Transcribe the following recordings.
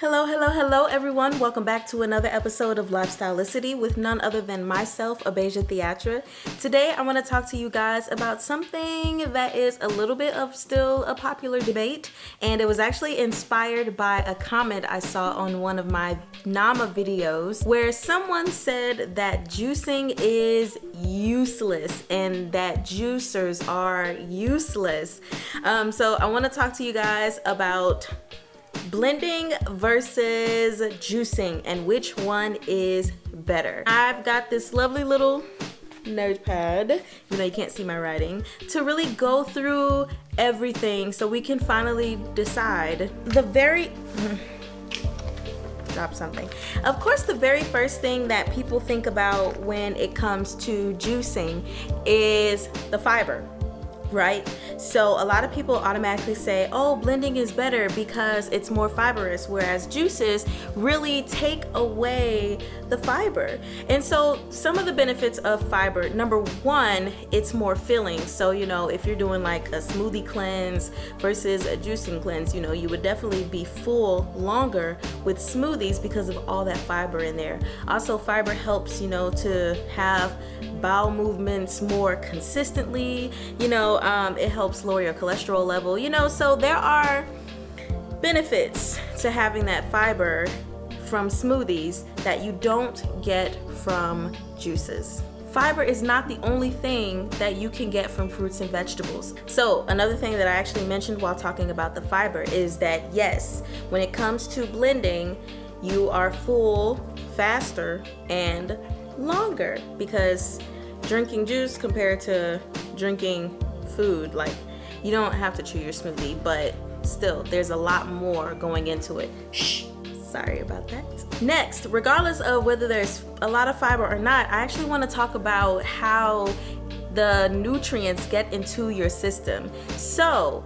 Hello, hello, hello, everyone. Welcome back to another episode of Lifestylicity with none other than myself, Abeje. Today, I want to talk to you guys about something that is a little bit of still a popular debate, and it was actually inspired by a comment I saw on one of my Nama videos where someone said that juicing is useless and that juicers are useless. So I want to talk to you guys about blending versus juicing and which one is better. I've got this lovely little notepad, you can't see my writing, to really go through everything so we can finally decide. Drop something. Of course, the very first thing that people think about when it comes to juicing is the fiber. Right? So a lot of people automatically say, oh, blending is better because it's more fibrous, whereas juices really take away the fiber. And so some of the benefits of fiber, number one, it's more filling. So, if you're doing like a smoothie cleanse versus a juicing cleanse, you would definitely be full longer with smoothies because of all that fiber in there. Also, fiber helps, to have bowel movements more consistently, it helps lower your cholesterol level, so there are benefits to having that fiber from smoothies that you don't get from juices. Fiber is not the only thing that you can get from fruits and vegetables. So another thing that I actually mentioned while talking about the fiber is that yes, when it comes to blending, you are full faster and longer because drinking juice compared to drinking food, like you don't have to chew your smoothie, but still there's a lot more going into it. Sorry about that. Next, regardless of whether there's a lot of fiber or not, I actually want to talk about how the nutrients get into your system. So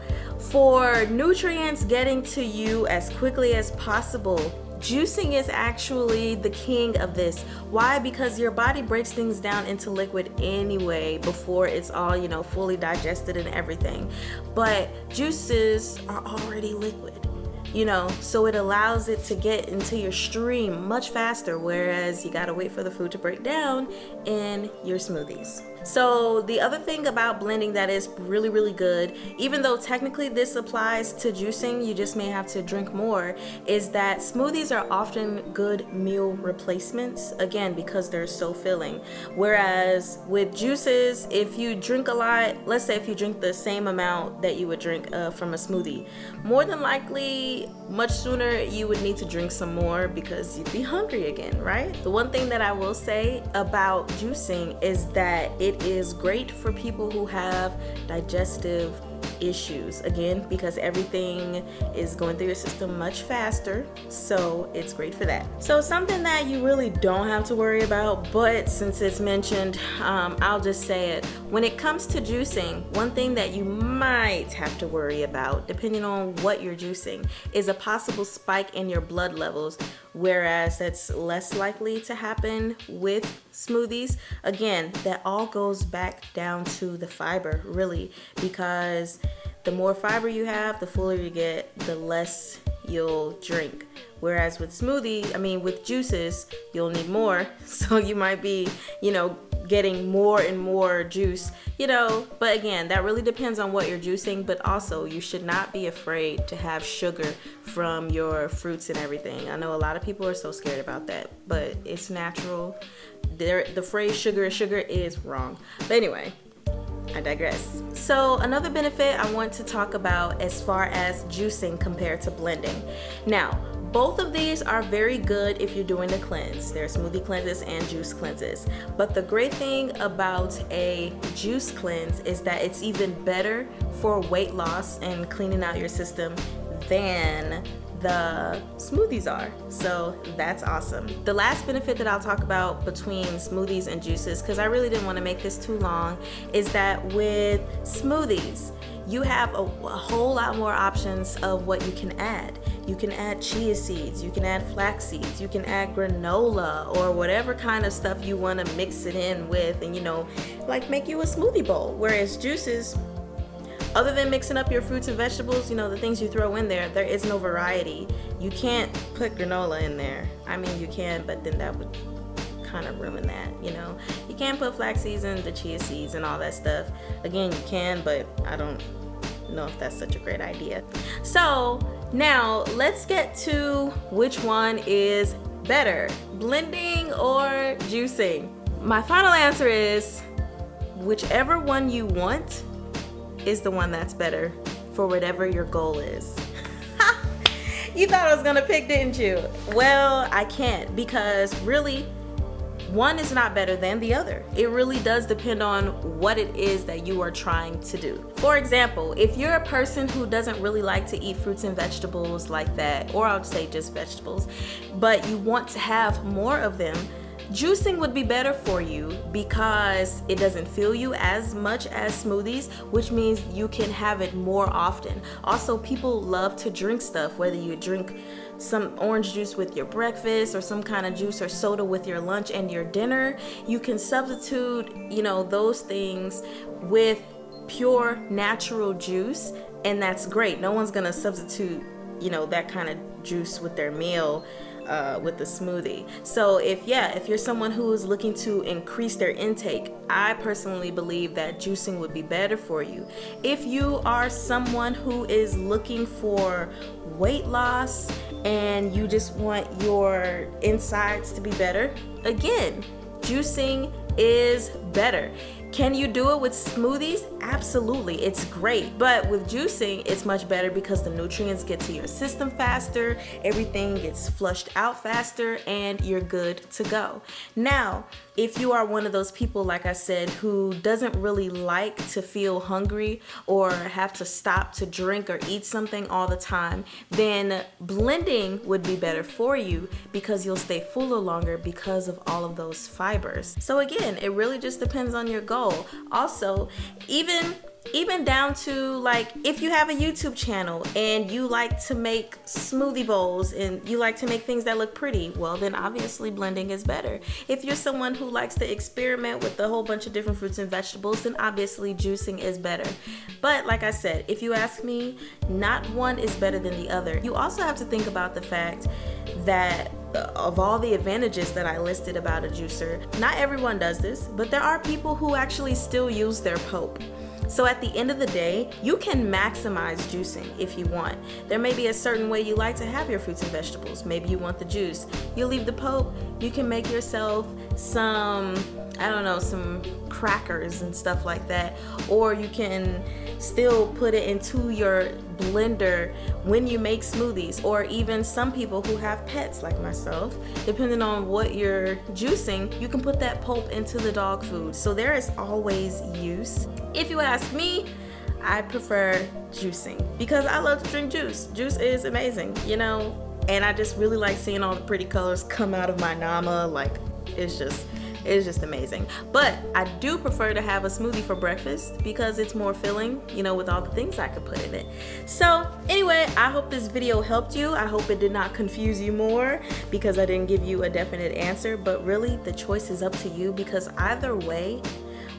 for nutrients getting to you as quickly as possible, juicing is actually the king of this. Why? Because your body breaks things down into liquid anyway before it's all, fully digested and everything. But juices are already liquid, so it allows it to get into your stream much faster, whereas you gotta wait for the food to break down in your smoothies. So the other thing about blending that is really, really good, even though technically this applies to juicing, you just may have to drink more, is that smoothies are often good meal replacements, again, because they're so filling. Whereas with juices, if you drink a lot, let's say if you drink the same amount that you would drink from a smoothie, more than likely, much sooner you would need to drink some more because you'd be hungry again, right? The one thing that I will say about juicing is that it is great for people who have digestive issues, again, because everything is going through your system much faster, so it's great for that. So something that you really don't have to worry about, but since it's mentioned, I'll just say it. When it comes to juicing, one thing that you might have to worry about, depending on what you're juicing, is a possible spike in your blood levels, whereas that's less likely to happen with smoothies. Again, that all goes back down to the fiber, really, because the more fiber you have, the fuller you get, the less you'll drink. Whereas with with juices, you'll need more, so you might be, getting more and more juice, but again, that really depends on what you're juicing. But also, you should not be afraid to have sugar from your fruits and everything. I know a lot of people are so scared about that, but it's natural. The phrase sugar is wrong. But anyway, I digress. So another benefit I want to talk about as far as juicing compared to blending. Now, both of these are very good if you're doing a cleanse. There are smoothie cleanses and juice cleanses. But the great thing about a juice cleanse is that it's even better for weight loss and cleaning out your system than the smoothies are. So that's awesome. The last benefit that I'll talk about between smoothies and juices, because I really didn't want to make this too long, is that with smoothies, you have a whole lot more options of what you can add. You can add chia seeds, you can add flax seeds, you can add granola or whatever kind of stuff you want to mix it in with and, make you a smoothie bowl. Whereas juices, other than mixing up your fruits and vegetables, the things you throw in there, there is no variety. You can't put granola in there. I mean, you can, but then that would kind of ruin that, you know. You can't put flax seeds and the chia seeds and all that stuff. Again, you can, but I don't know if that's such a great idea. So now let's get to which one is better, blending or juicing. My final answer is whichever one you want is the one that's better for whatever your goal is. You thought I was gonna pick, didn't you? Well, I can't, because really one is not better than the other. It really does depend on what it is that you are trying to do. For example, if you're a person who doesn't really like to eat fruits and vegetables like that, or I'll say just vegetables, but you want to have more of them, juicing would be better for you because it doesn't fill you as much as smoothies, which means you can have it more often. Also, people love to drink stuff, whether you drink some orange juice with your breakfast or some kind of juice or soda with your lunch and your dinner. You can substitute, you know, those things with pure natural juice, and that's great. No one's gonna substitute, you know, that kind of juice with their meal with the smoothie. So if you're someone who is looking to increase their intake, I personally believe that juicing would be better for you. If you are someone who is looking for weight loss and you just want your insides to be better, again, juicing is better. Can you do it with smoothies? Absolutely, it's great. But with juicing, it's much better because the nutrients get to your system faster, everything gets flushed out faster, and you're good to go. Now, if you are one of those people, like I said, who doesn't really like to feel hungry or have to stop to drink or eat something all the time, then blending would be better for you because you'll stay fuller longer because of all of those fibers. So again, it really just depends on your goal. Also, even down to, like, if you have a YouTube channel and you like to make smoothie bowls and you like to make things that look pretty, well, then obviously blending is better. If you're someone who likes to experiment with a whole bunch of different fruits and vegetables, then obviously juicing is better. But like I said, if you ask me, not one is better than the other. You also have to think about the fact that of all the advantages that I listed about a juicer, not everyone does this, but there are people who actually still use their pulp. So at the end of the day, you can maximize juicing if you want. There may be a certain way you like to have your fruits and vegetables. Maybe you want the juice. You leave the pulp, you can make yourself some, I don't know, some crackers and stuff like that. Or you can still put it into your blender when you make smoothies, or even some people who have pets like myself, depending on what you're juicing, you can put that pulp into the dog food. So there is always use. If you ask me, I prefer juicing because I love to drink juice. Juice is amazing, you know, and I just really like seeing all the pretty colors come out of my nama. Like, it's just amazing. But I do prefer to have a smoothie for breakfast because it's more filling, you know, with all the things I could put in it. So anyway, I hope this video helped you. I hope it did not confuse you more because I didn't give you a definite answer, but really the choice is up to you, because either way,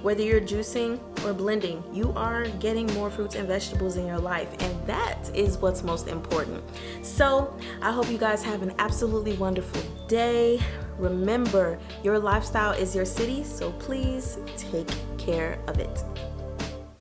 whether you're juicing or blending, you are getting more fruits and vegetables in your life, and that is what's most important. So I hope you guys have an absolutely wonderful day. Remember, your lifestyle is your city, so please take care of it.